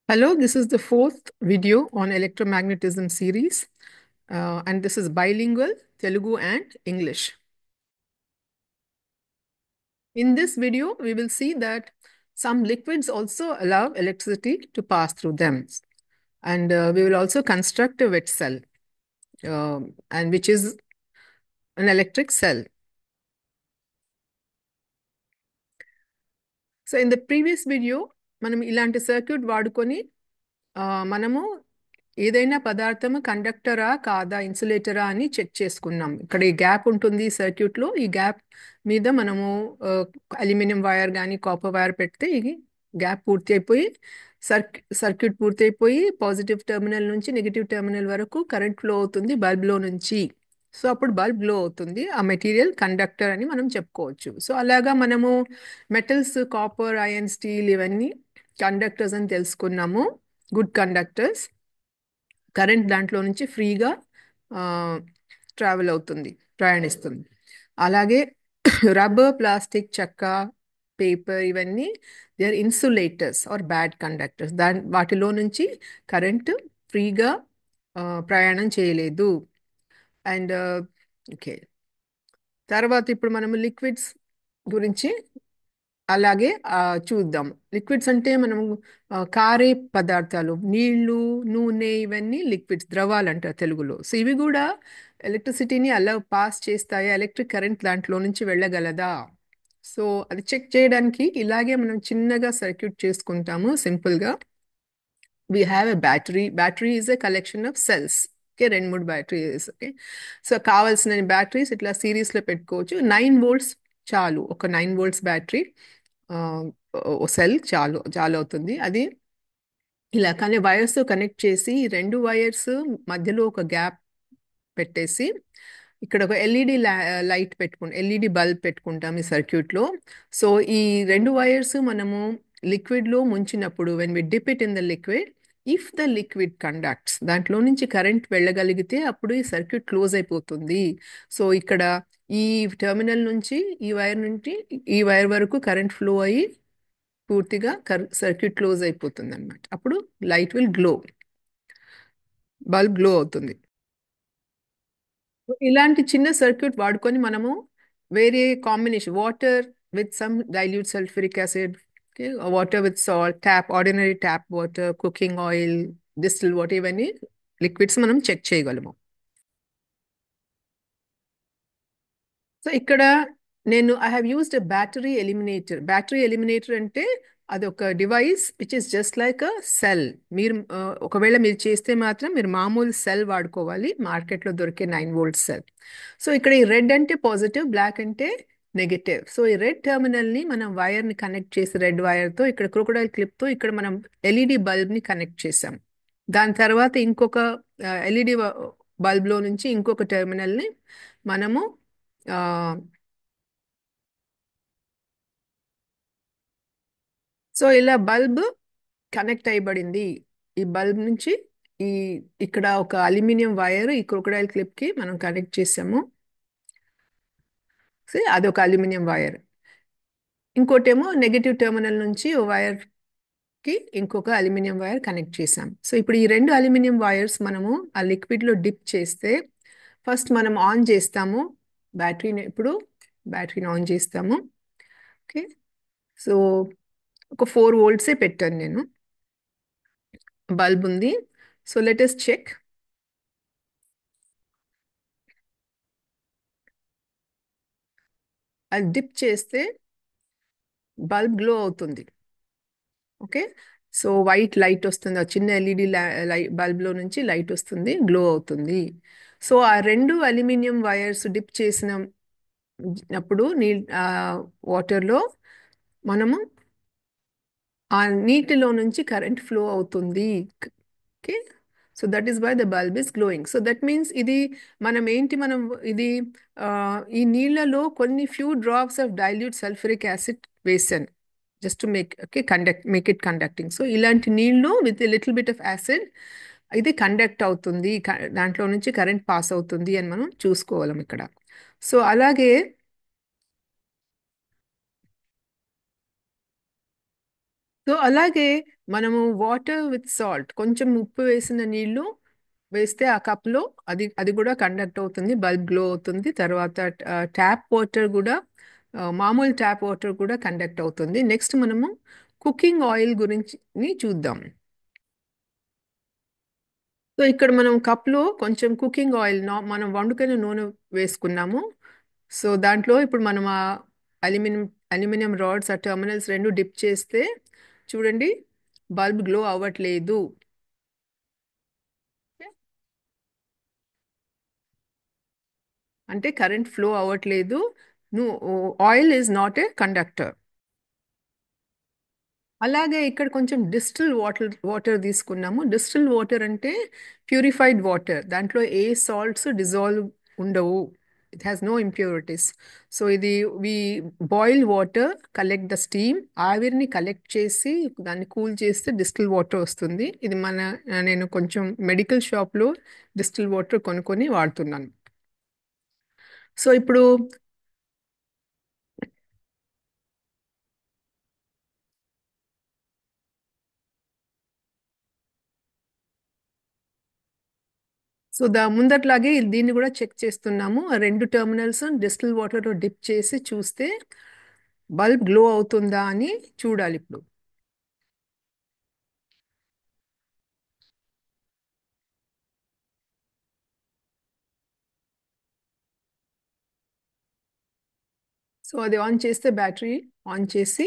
Hello, this is the fourth video on electromagnetism series, and this is bilingual Telugu and English. In this video, we will see that some liquids also allow electricity to pass through them, and we will also construct a wet cell, and which is an electric cell. So in the previous video, మనం ఇలాంటి circuit వాడుకొని మనము ఏదైనా పదార్థము కండక్టరా కాదా ఇన్సులేటరా అని check చేసుకున్నాం. ఇక్కడ ఈ గ్యాప్ ఉంటుంది సర్క్యూట్లో. ఈ గ్యాప్ మీద మనము అల్యూమినియం వైర్ కానీ కాపర్ వైర్ పెడితే ఈ గ్యాప్ పూర్తి అయిపోయి సర్క్యూట్ పూర్తి అయిపోయి పాజిటివ్ టెర్మినల్ నుంచి నెగిటివ్ టెర్మినల్ వరకు కరెంట్ ఫ్లో అవుతుంది బల్బ్లో నుంచి. సో అప్పుడు బల్బ్ గ్లో అవుతుంది. ఆ మెటీరియల్ కండక్టర్ అని మనం చెప్పుకోవచ్చు. సో అలాగా మనము మెటల్స్ కాపర్ ఐరన్ స్టీల్ ఇవన్నీ కండక్టర్స్ అని తెలుసుకున్నాము, గుడ్ కండక్టర్స్. కరెంట్ దాంట్లో నుంచి ఫ్రీగా ట్రావెల్ అవుతుంది, ప్రయాణిస్తుంది. అలాగే రబ్బర్, ప్లాస్టిక్, చెక్క, పేపర్ ఇవన్నీ they are insulators or bad conductors. వాటిలో నుంచి కరెంట్ ఫ్రీగా ప్రయాణం చేయలేదు. అండ్ ఓకే, తర్వాత ఇప్పుడు మనము లిక్విడ్స్ గురించి అలాగే చూద్దాం. లిక్విడ్స్ అంటే మనం కారే పదార్థాలు, నీళ్లు, నూనె ఇవన్నీ లిక్విడ్స్, ద్రవాలు అంటారు తెలుగులో. సో ఇవి కూడా ఎలక్ట్రిసిటీని అలా పాస్ చేస్తాయా, ఎలక్ట్రిక్ కరెంట్ దాంట్లో నుంచి వెళ్ళగలదా? సో అది చెక్ చేయడానికి ఇలాగే మనం చిన్నగా సర్క్యూట్ చేసుకుంటాము సింపుల్గా. we have a battery is a collection of cells. Okay, 2-3 batteries. Okay, so కావాల్సిన బ్యాటరీస్ ఇట్లా సిరీస్లో పెట్టుకోవచ్చు. 9 volts చాలు, ఒక 9 volts బ్యాటరీ సెల్ చాలు అవుతుంది. అది ఇలా కానీ వైర్స్తో కనెక్ట్ చేసి 2 వైర్స్ మధ్యలో ఒక గ్యాప్ పెట్టేసి ఇక్కడ ఒక ఎల్ఈడి లైట్ పెట్టుకుంటాం, ఎల్ఈడి బల్బ్ పెట్టుకుంటాం ఈ సర్క్యూట్లో. సో ఈ 2 వైర్స్ మనము లిక్విడ్లో ముంచినప్పుడు when we dip it in the liquid, if the liquid conducts, దాంట్లో నుంచి కరెంట్ వెళ్ళగలిగితే అప్పుడు ఈ సర్క్యూట్ క్లోజ్ అయిపోతుంది. సో ఇక్కడ ఈ టెర్మినల్ నుంచి ఈ వైర్ వరకు కరెంట్ ఫ్లో అయ్యి పూర్తిగా సర్క్యూట్ క్లోజ్ అయిపోతుంది అనమాట. అప్పుడు light will glow, bulb glow అవుతుంది. ఇలాంటి చిన్న సర్క్యూట్ వాడుకొని మనము వేరే combination, water with some dilute sulphuric acid, water with salt, tap, ordinary tap water, cooking oil, distil water, ఇవన్నీ లిక్విడ్స్ మనం చెక్ చేయగలము. సో ఇక్కడ నేను I have used a battery eliminator. Battery eliminator అంటే అది ఒక device which is just like a cell. మీరు ఒకవేళ మీరు చేస్తే మాత్రం మీరు మామూలు సెల్ వాడుకోవాలి, మార్కెట్లో దొరికే 9 volts సెల్. సో ఇక్కడ ఈ రెడ్ అంటే పాజిటివ్, బ్లాక్ అంటే నెగటివ్. సో ఈ రెడ్ టెర్మినల్ని మనం వైర్ని కనెక్ట్ చేసి, రెడ్ వైర్తో ఇక్కడ క్రొకొడైల్ క్లిప్తో ఇక్కడ మనం ఎల్ఈడి బల్బ్ని కనెక్ట్ చేసాం. దాని తర్వాత ఇంకొక ఎల్ఈడి బల్బ్లో నుంచి ఇంకొక టెర్మినల్ని మనము సో ఇలా బల్బ్ కనెక్ట్ అయ్యబడింది. ఈ బల్బ్ నుంచి ఈ ఇక్కడ ఒక అల్యూమినియం వైర్ ఈ క్రొకొడైల్ క్లిప్కి మనం కనెక్ట్ చేసాము. అదొక అల్యూమినియం వైర్. ఇంకోటేమో నెగటివ్ టెర్మినల్ నుంచి ఓ వైర్కి ఇంకొక అల్యూమినియం వైర్ కనెక్ట్ చేసాం. సో ఇప్పుడు ఈ 2 అల్యూమినియం వైర్స్ మనము ఆ లిక్విడ్లో డిప్ చేస్తే, ఫస్ట్ మనం ఆన్ చేస్తాము బ్యాటరీని. ఇప్పుడు బ్యాటరీని ఆన్ చేస్తాము. ఓకే, సో ఒక 4 volts పెట్టాను నేను. బల్బ్ ఉంది. So let us check. అది డిప్ చేస్తే బల్బ్ గ్లో అవుతుంది. ఓకే, సో వైట్ లైట్ వస్తుంది, ఆ చిన్న ఎల్ఈడి బల్బ్లో నుంచి లైట్ వస్తుంది, గ్లో అవుతుంది. సో ఆ 2 అల్యూమినియం వైర్స్ డిప్ చేసినప్పుడు వాటర్లో మనము ఆ నీటిలో నుంచి కరెంట్ ఫ్లో అవుతుంది. Okay, so that is why the bulb is glowing. So that means ఇది మనం ఇది ఈ నీళ్ళలో కొన్ని few drops of dilute sulphuric acid వేసాను, just to make it conducting. So ఇలాంటి నీళ్ళు with little bit of acid ఇది కండక్ట్ అవుతుంది, దాంట్లో నుంచి కరెంట్ పాస్ అవుతుంది అని మనం చూసుకోవాలి ఇక్కడ. సో అలాగే సో అలాగే మనము వాటర్ విత్ సాల్ట్, కొంచెం ఉప్పు వేసిన నీళ్లు వేస్తే ఆ కప్లో అది కూడా కండక్ట్ అవుతుంది, బల్బ్ గ్లో అవుతుంది. తర్వాత ట్యాప్ వాటర్ కూడా, మామూలు ట్యాప్ వాటర్ కూడా కండక్ట్ అవుతుంది. నెక్స్ట్ మనము కుకింగ్ ఆయిల్ గురించి చూద్దాం. సో ఇక్కడ మనం కప్లో కొంచెం కుకింగ్ ఆయిల్, మనం వండుకునే నూనె వేసుకున్నాము. సో దాంట్లో ఇప్పుడు మనం ఆ అల్యూమినియం అల్యూమినియం రాడ్స్, ఆ టెర్మినల్స్ రెండు డిప్ చేస్తే చూడండి, బల్బ్ గ్లో అవ్వట్లేదు. అంటే కరెంట్ ఫ్లో అవ్వట్లేదు. Oil is not a conductor. అలాగే ఇక్కడ కొంచెం డిస్టిల్ వాటర్ తీసుకున్నాము. డిస్టిల్ వాటర్ అంటే ప్యూరిఫైడ్ వాటర్, దాంట్లో ఏ సాల్ట్స్ డిజాల్వ్ ఉండవు. It has no impurities. So ఇది we boil water, collect the steam, ఆవిరిని కలెక్ట్ చేసి దాన్ని కూల్ చేస్తే డిస్టిల్ వాటర్ వస్తుంది. ఇది నేను కొంచెం మెడికల్ షాప్లో డిస్టిల్ వాటర్ కొనుక్కొని వాడుతున్నాను. సో ఇప్పుడు, సో ముందట్లాగే దీన్ని కూడా చెక్ చేస్తున్నాము. ఆ రెండు టెర్మినల్స్ డిస్టిల్ వాటర్లో డిప్ చేసి చూస్తే బల్బ్ గ్లో అవుతుందా అని చూడాలి ఇప్పుడు. సో అది ఆన్ చేస్తే, బ్యాటరీ ఆన్ చేసి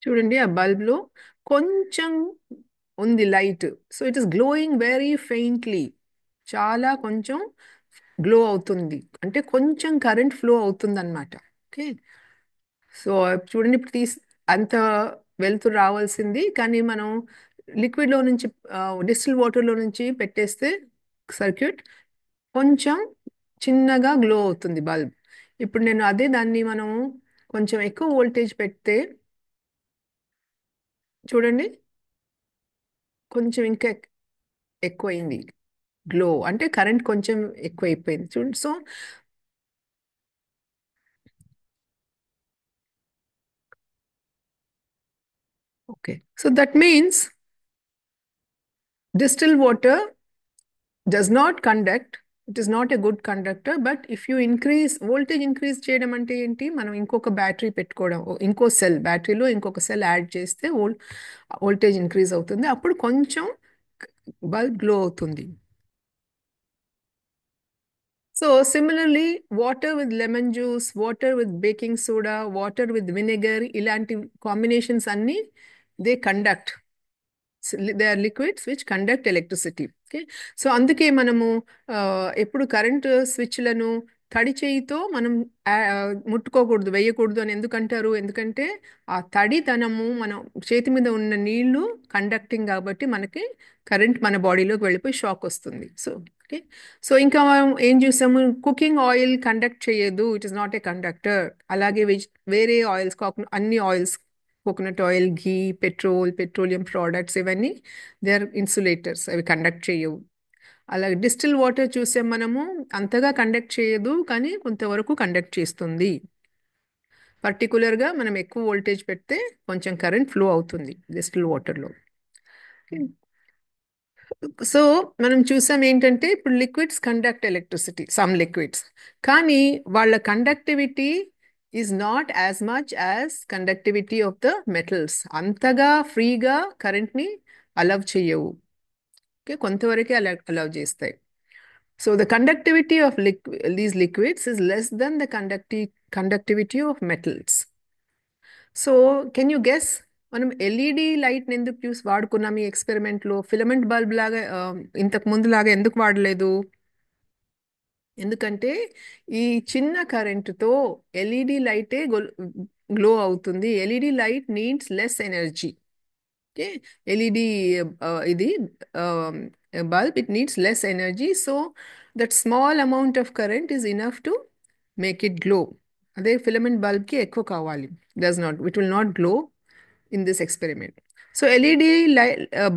చూడండి, ఆ బల్బ్లో కొంచెం ఉంది light. So it is glowing very faintly. చాలా కొంచెం గ్లో అవుతుంది, అంటే కొంచెం కరెంట్ ఫ్లో అవుతుంది అనమాట. ఓకే. సో చూడండి, ఇప్పుడు అంత వెలుతురు రావాల్సింది, కానీ మనం లిక్విడ్లో నుంచి, డిస్టిల్ వాటర్లో నుంచి పెట్టేస్తే సర్క్యూట్ కొంచెం చిన్నగా గ్లో అవుతుంది బల్బ్. ఇప్పుడు నేను అదే దాన్ని మనం కొంచెం ఎక్కువ వోల్టేజ్ పెడితే చూడండి, కొంచెం ఇంకా ఎక్కువైంది గ్లో, అంటే కరెంట్ కొంచెం ఎక్కువైపోయింది చూడండి. So okay, so that means distilled water does not conduct. It is not a good conductor. But if you increase voltage, increase చేయడం అంటే ఏంటి, మనం ఇంకొక బ్యాటరీ పెట్టుకోవడం, ఇంకో సెల్, బ్యాటరీలో ఇంకొక సెల్ యాడ్ చేస్తే వోల్టేజ్ ఇంక్రీజ్ అవుతుంది, అప్పుడు కొంచెం బల్బ్ గ్లో అవుతుంది. So similarly, water with lemon juice, water with baking soda, water with vinegar, ఇలాంటి కాంబినేషన్స్ అన్ని they conduct. They are liquids which conduct electricity. Okay. So అందుకే మనము ఎప్పుడు కరెంటు స్విచ్లను తడి చేయితో మనం ముట్టుకోకూడదు, వేయకూడదు అని ఎందుకంటారు? ఎందుకంటే ఆ తడితనము, మనం చేతి మీద ఉన్న నీళ్లు కండక్టింగ్ కాబట్టి మనకి కరెంట్ మన బాడీలోకి వెళ్ళిపోయి షాక్ వస్తుంది. So okay. సో ఇంకా మనం ఏం చూసాము, కుకింగ్ ఆయిల్ కండక్ట్ చేయదు, it is not a conductor. అలాగే వేరే ఆయిల్స్, అన్ని ఆయిల్స్, కోకోనట్ ఆయిల్, ఘీ, పెట్రోలియం ప్రోడక్ట్స్, ఇవన్నీ దే ఆర్ ఇన్సులేటర్స్, అవి కండక్ట్ చేయవు. అలాగే డిస్టిల్ వాటర్ చూసాం మనము, అంతగా కండక్ట్ చేయదు, కానీ కొంతవరకు కండక్ట్ చేస్తుంది. పర్టికులర్గా మనం ఎక్కువ వోల్టేజ్ పెడితే కొంచెం కరెంట్ ఫ్లో అవుతుంది డిస్టిల్ వాటర్లో. సో మనం చూసాం ఏంటంటే, ఇప్పుడు liquids conduct electricity, some liquids, కానీ వాళ్ళ conductivity is not as much as conductivity of the metals. అంతగా ఫ్రీగా కరెంట్ని అలవ్ చేయవు. ఓకే, కొంతవరకే అలవ్ చేస్తాయి. So the conductivity of these liquids is less than the conductivity of metals. So can you guess, మనం LED light ఎందుకు వాడుకున్నాం ఈ ఎక్స్పెరిమెంట్లో? Filament bulb లాగా ఇంతకు ముందు లాగా ఎందుకు వాడలేదు? ఎందుకంటే ఈ చిన్న కరెంటుతో ఎల్ఈడి లైటే గ్లో అవుతుంది. LED light needs less energy. Okay. LED ఇది bulb, it needs less energy. So that small amount of current is enough to make it glow. అదే ఫిలమెంట్ బల్బ్కి ఎక్కువ కావాలి. Does not, it will not glow in this experiment. So LED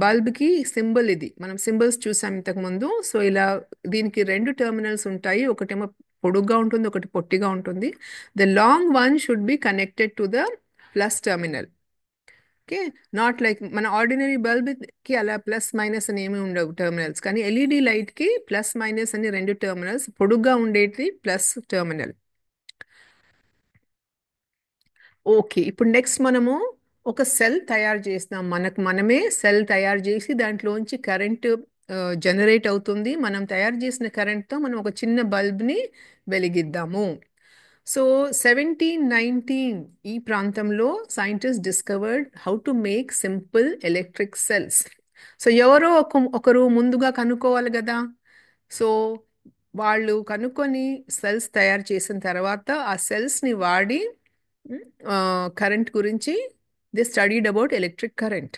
బల్బ్కి symbol ఇది, మనం symbols చూసాం ఇంతకు ముందు. సో ఇలా దీనికి రెండు టెర్మినల్స్ ఉంటాయి, ఒకటేమో పొడుగ్గా ఉంటుంది, ఒకటి పొట్టిగా ఉంటుంది. The long one should be connected to the plus terminal. Okay, not like మన ఆర్డినరీ బల్బ్కి అలా ప్లస్ మైనస్ అని ఏమి ఉండవు టెర్మినల్స్, కానీ ఎల్ఈడి లైట్కి ప్లస్ మైనస్ అని రెండు టెర్మినల్స్, పొడుగ్గా ఉండేది ప్లస్ టెర్మినల్. ఓకే, ఇప్పుడు నెక్స్ట్ మనము ఒక సెల్ తయారు చేస్తాం, మనకు మనమే సెల్ తయారు చేసి దాంట్లోంచి కరెంట్ జనరేట్ అవుతుంది. మనం తయారు చేసిన కరెంట్తో మనం ఒక చిన్న బల్బ్ని వెలిగిద్దాము. సో 1719 ఈ ప్రాంతంలో scientist discovered how to make simple electric cells. So ఎవరో ఒకరు ముందుగా కనుక్కోవాలి కదా. సో వాళ్ళు కనుక్కొని సెల్స్ తయారు చేసిన తర్వాత ఆ సెల్స్ని వాడి కరెంట్ గురించి they studied about electric current.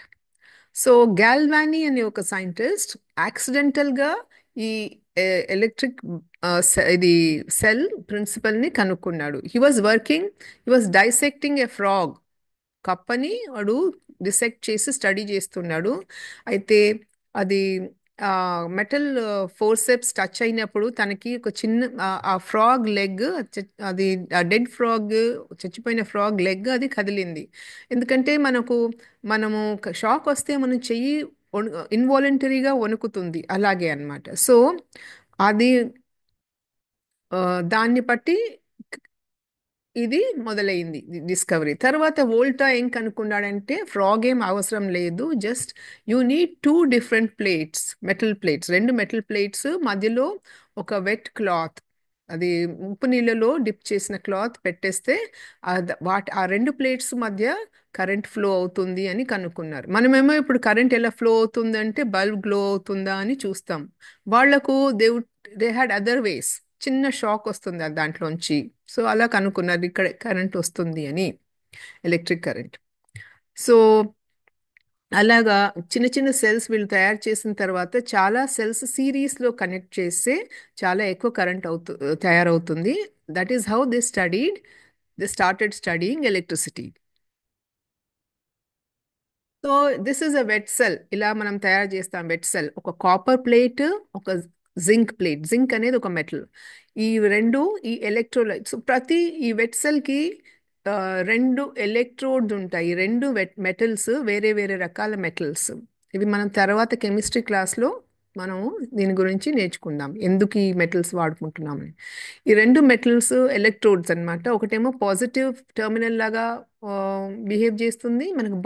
So Galvani అనే ఒక సైంటిస్ట్ యాక్సిడెంటల్గా ఈ ఎలక్ట్రిక్ ఇది సెల్ ప్రిన్సిపల్ని కనుక్కున్నాడు. He was dissecting a frog. కప్పని వాడు డిసెక్ట్ చేసి స్టడీ చేస్తున్నాడు. అయితే అది మెటల్ ఫోర్సెప్స్ టచ్ అయినప్పుడు తనకి ఒక చిన్న ఆ ఫ్రాగ్ లెగ్, అది డెడ్ ఫ్రాగ్, చచ్చిపోయిన ఫ్రాగ్ లెగ్ అది కదిలింది. ఎందుకంటే మనము షాక్ వస్తే మనం చెయ్యి ఇన్వాలంటరీగా వణుకుతుంది, అలాగే అన్నమాట. సో అది దాన్ని బట్టి ఇది మొదలైంది డిస్కవరీ. తర్వాత వోల్టా ఏం కనుక్కున్నాడంటే ఫ్రాగ్ ఏం అవసరం లేదు, just you need two different plates, metal plates, రెండు మెటల్ ప్లేట్స్ మధ్యలో ఒక వెట్ క్లాత్, అది ఉప్పు నీళ్ళలో డిప్ చేసిన క్లాత్ పెట్టేస్తే ఆ రెండు ప్లేట్స్ మధ్య కరెంట్ ఫ్లో అవుతుంది అని కనుక్కున్నారు. మనమేమో ఇప్పుడు కరెంట్ ఎలా ఫ్లో అవుతుందంటే బల్బ్ గ్లో అవుతుందా అని చూస్తాం. వాళ్లకు దే హ్యాడ్ అదర్ వేస్, చిన్న షాక్ వస్తుంది దాంట్లోంచి. సో అలా కనుక్కున్నారు ఇక్కడ కరెంట్ వస్తుంది అని, ఎలక్ట్రిక్ కరెంట్. సో అలాగా చిన్న చిన్న సెల్స్ వీళ్ళు తయారు చేసిన తర్వాత చాలా సెల్స్ సిరీస్లో కనెక్ట్ చేస్తే చాలా ఎక్కువ కరెంట్ తయారవుతుంది. That is how they started studying electricity. So this is a wet cell, ఇలా మనం తయారు చేస్తాం వెట్ సెల్. ఒక కాపర్ ప్లేట్, ఒక జింక్ ప్లేట్. జింక్ అనేది ఒక మెటల్. ఈ రెండు ఈ ఎలక్ట్రోలైట్స్, ప్రతి ఈ వెట్ సెల్కి రెండు ఎలక్ట్రోడ్స్ ఉంటాయి. రెండు మెటల్స్, వేరే వేరే రకాల మెటల్స్. ఇవి మనం తర్వాత కెమిస్ట్రీ క్లాస్లో మనం దీని గురించి నేర్చుకుందాం, ఎందుకు ఈ మెటల్స్ వాడుకుంటున్నామని. ఈ రెండు మెటల్స్ ఎలక్ట్రోడ్స్ అన్నమాట. ఒకటేమో పాజిటివ్ టెర్మినల్ లాగా బిహేవ్ చేస్తుంది. మనకు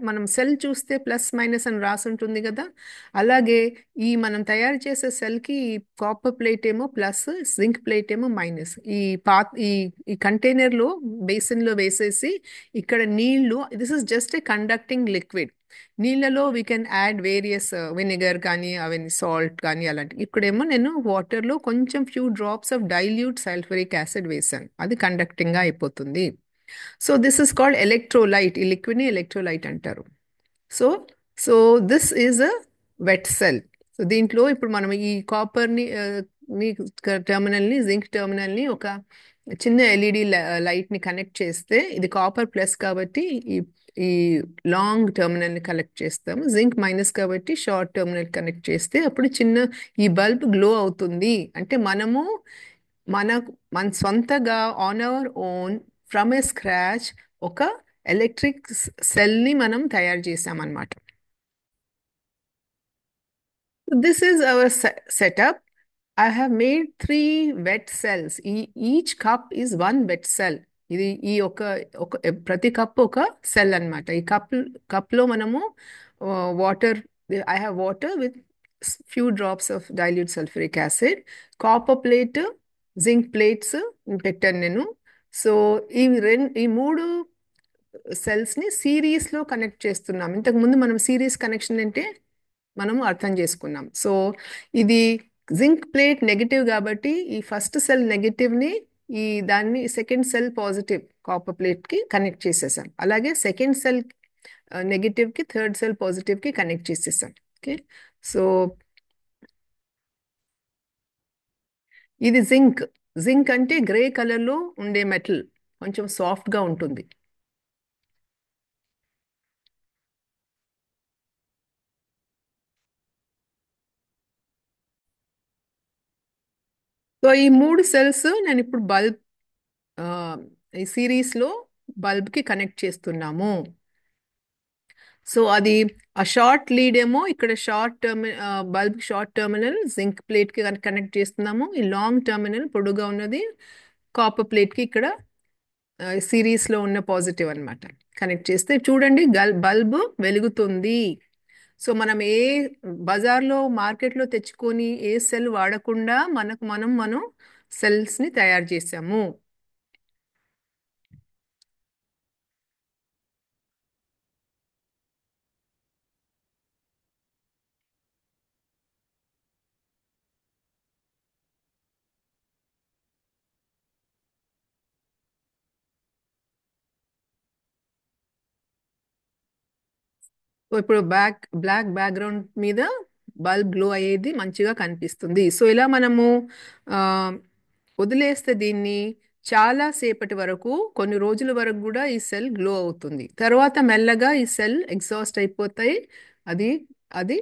మనం సెల్ చూస్తే ప్లస్ మైనస్ అని రాసి ఉంటుంది కదా, అలాగే ఈ మనం తయారు చేసే సెల్కి కాపర్ ప్లేట్ ఏమో ప్లస్, జింక్ ప్లేట్ ఏమో మైనస్. ఈ ఈ కంటైనర్లో బేసిన్లో వేసేసి ఇక్కడ నీళ్లు, this is just a conducting liquid. నీళ్ళలో we can add various vinegar కానీ అవన్నీ సాల్ట్ కానీ అలాంటి. ఇక్కడేమో నేను వాటర్లో కొంచెం few drops of dilute sulphuric acid వేసాను, అది కండక్టింగ్గా అయిపోతుంది. So this is called electrolyte. ఈ లిక్విడ్ని ఎలక్ట్రోలైట్ అంటారు. So so this is a wet cell. So దీంట్లో ఇప్పుడు మనం ఈ కాపర్ని టెర్మినల్ని, జింక్ టెర్మినల్ని ఒక చిన్న ఎల్ఈడి లైట్ని కనెక్ట్ చేస్తే, ఇది కాపర్ ప్లస్ కాబట్టి ఈ ఈ లాంగ్ టెర్మినల్ని కనెక్ట్ చేస్తాము, జింక్ మైనస్ కాబట్టి షార్ట్ టెర్మినల్ కనెక్ట్ చేస్తే అప్పుడు చిన్న ఈ బల్బ్ గ్లో అవుతుంది. అంటే మన మన సొంతగా on our own from A scratch ఒక ఎలక్ట్రిక్ సెల్ని మనం తయారు చేసామన్నమాట. This is our setup. I have made 3 wet cells. Each cup is one wet cell. ఇది ఈ ఒక ప్రతి కప్ ఒక సెల్ అన్నమాట. ఈ కప్లో మనము water, I have water with few drops of dilute sulphuric acid, copper plate, zinc plates పెట్టాను నేను. సో ఈ మూడు సెల్స్ని సిరీస్లో కనెక్ట్ చేస్తున్నాం. ఇంతకుముందు మనం సిరీస్ కనెక్షన్ అంటే మనము అర్థం చేసుకున్నాం. సో ఇది జింక్ ప్లేట్ నెగిటివ్ కాబట్టి ఈ ఫస్ట్ సెల్ నెగిటివ్ని దాన్ని సెకండ్ సెల్ పాజిటివ్ కాపర్ ప్లేట్కి కనెక్ట్ చేసేసాం. అలాగే సెకండ్ సెల్ నెగిటివ్కి థర్డ్ సెల్ పాజిటివ్కి కనెక్ట్ చేసేసాం. ఓకే, సో ఇది జింక్. జింక్ అంటే గ్రే కలర్లో ఉండే మెటల్, కొంచెం సాఫ్ట్గా ఉంటుంది. సో ఈ మూడు సెల్స్ నేను ఇప్పుడు బల్బ్ ఈ సిరీస్లో బల్బ్కి కనెక్ట్ చేస్తున్నాము. సో అది ఆ షార్ట్ లీడ్ ఏమో ఇక్కడ బల్బ్ షార్ట్ టర్మినల్ జింక్ ప్లేట్కి కనెక్ట్ చేస్తున్నాము. ఈ లాంగ్ టర్మినల్ పొడుగా ఉన్నది కాపర్ ప్లేట్కి ఇక్కడ సిరీస్లో ఉన్న పాజిటివ్ అన్నమాట. కనెక్ట్ చేస్తే చూడండి బల్బ్ వెలుగుతుంది. సో మనం బజార్లో మార్కెట్లో తెచ్చుకొని ఏ సెల్ వాడకుండా మనం సెల్స్ని తయారు చేసాము. సో ఇప్పుడు బ్లాక్ బ్యాక్గ్రౌండ్ మీద బల్బ్ గ్లో అయ్యేది మంచిగా కనిపిస్తుంది. సో ఇలా మనము ఆ, వదిలేస్తే దీన్ని చాలా సేపటి వరకు, కొన్ని రోజుల వరకు కూడా ఈ సెల్ గ్లో అవుతుంది. తర్వాత మెల్లగా ఈ సెల్ ఎగ్జాస్ట్ అయిపోతాయి. అది అది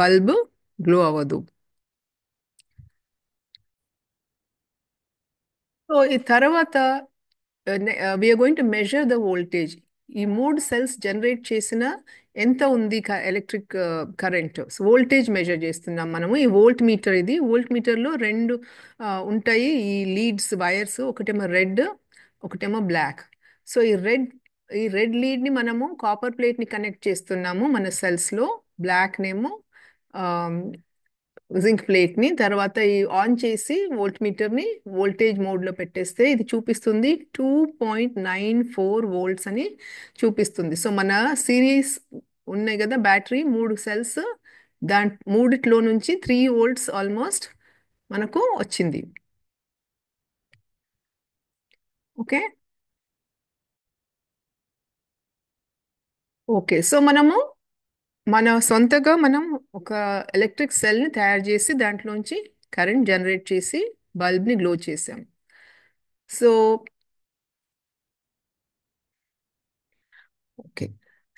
బల్బ్ గ్లో అవ్వదు. సో ఈ తర్వాత we're going to measure the voltage. ఈ మూడు సెల్స్ జనరేట్ చేసిన ఎంత ఉంది ఎలక్ట్రిక్ కరెంట్, వోల్టేజ్ మెజర్ చేస్తున్నాం మనము. ఈ వోల్ట్ మీటర్, ఇది వోల్ట్ మీటర్లో రెండు ఉంటాయి ఈ లీడ్స్ వైర్స్, ఒకటేమో రెడ్ ఒకటేమో బ్లాక్. సో ఈ రెడ్ లీడ్ని మనము కాపర్ ప్లేట్ని కనెక్ట్ చేస్తున్నాము మన సెల్స్లో, బ్లాక్నేమో జింక్ ప్లేట్ని. తర్వాత ఈ ఆన్ చేసి వోల్ట్ మీటర్ని వోల్టేజ్ మోడ్లో పెట్టేస్తే ఇది చూపిస్తుంది 2.94 వోల్ట్స్ అని చూపిస్తుంది. సో మన సిరీస్ ఉన్నాయి కదా బ్యాటరీ, మూడు సెల్స్, మూడిట్లో నుంచి 3 వోల్ట్స్ ఆల్మోస్ట్ మనకు వచ్చింది. ఓకే. ఓకే, సో మన సొంతగా మనం ఒక ఎలక్ట్రిక్ సెల్ని తయారు చేసి దాంట్లోంచి కరెంట్ జనరేట్ చేసి బల్బ్ని గ్లో చేసాం. సో ఓకే,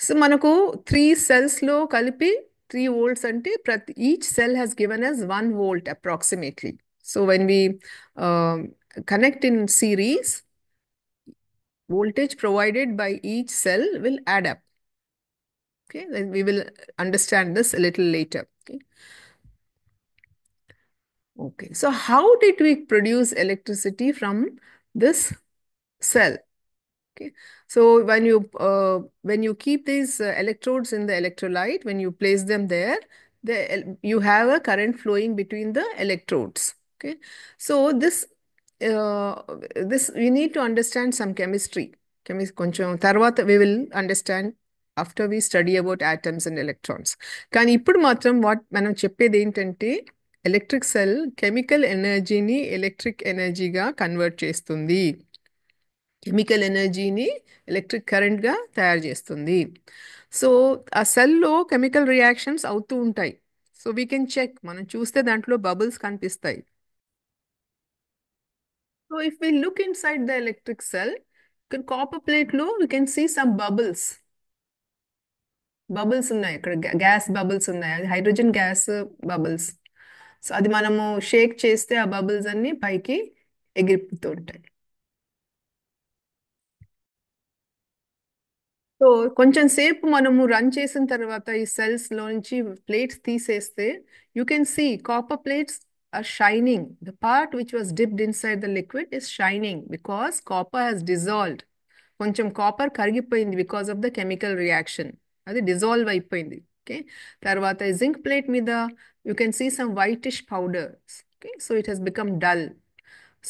సో మనకు 3 సెల్స్లో కలిపి 3 వోల్ట్స్ అంటే each cell has given us 1 volt approximately. So when we connect in series, voltage provided by each cell will add up. Okay, then we will understand this a little later. Okay. Okay, so how did we produce electricity from this cell? Okay, so when you keep these electrodes in the electrolyte, when you place them there, you have a current flowing between the electrodes. Okay, so uh, this we need to understand some chemistry. కొంచెం తర్వాత we will understand after we study about atoms and electrons. కానీ ఇప్పుడు మాత్రం మనం చెప్పేది ఏంటంటే electric cell chemical ఎనర్జీని electric ఎనర్జీగా కన్వర్ట్ చేస్తుంది, కెమికల్ ఎనర్జీని ఎలక్ట్రిక్ కరెంట్గా తయారు చేస్తుంది. సో ఆ సెల్లో కెమికల్ రియాక్షన్స్ అవుతూ ఉంటాయి. సో వీ కెన్ చెక్, మనం చూస్తే దాంట్లో బబుల్స్ కనిపిస్తాయి. So if we look inside the electric cell, copper ప్లేట్లో we can see some bubbles ఉన్నాయి, ఇక్కడ గ్యాస్ బబుల్స్ ఉన్నాయి, అది హైడ్రోజన్ గ్యాస్ బబుల్స్. సో అది మనము షేక్ చేస్తే ఆ బబుల్స్ అన్ని పైకి ఎగిరిపోతూ ఉంటాయి. సో కొంచెం సేపు మనము రన్ చేసిన తర్వాత ఈ సెల్స్ లోంచి ప్లేట్స్ తీసేస్తే you can see copper plates are shining. The part which was dipped inside the liquid is shining because copper has dissolved. కొంచెం కాపర్ కరిగిపోయింది because of the chemical reaction, అది dissolve అయిపోయింది. Okay, తర్వాత zinc plate మీద you can see some whitish powders. Okay, so it has become dull.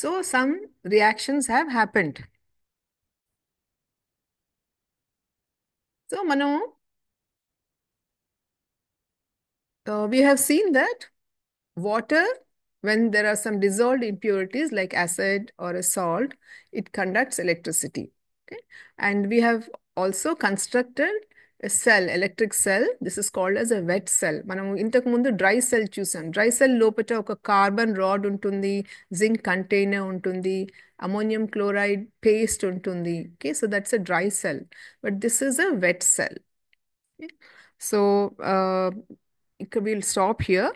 So some reactions have happened. So మనం we have seen that water, when there are some dissolved impurities like acid or a salt, it conducts electricity. Okay, and we have also constructed a cell, electric cell. This is called as a wet cell. మనం ఇంతకు ముందు dry cell చూసాం. Dry cell లోపల ఒక carbon rod ఉంటుంది, zinc container ఉంటుంది, ammonium chloride paste ఉంటుంది. Okay, so that's a dry cell, but this is a wet cell. Okay. So we'll stop here.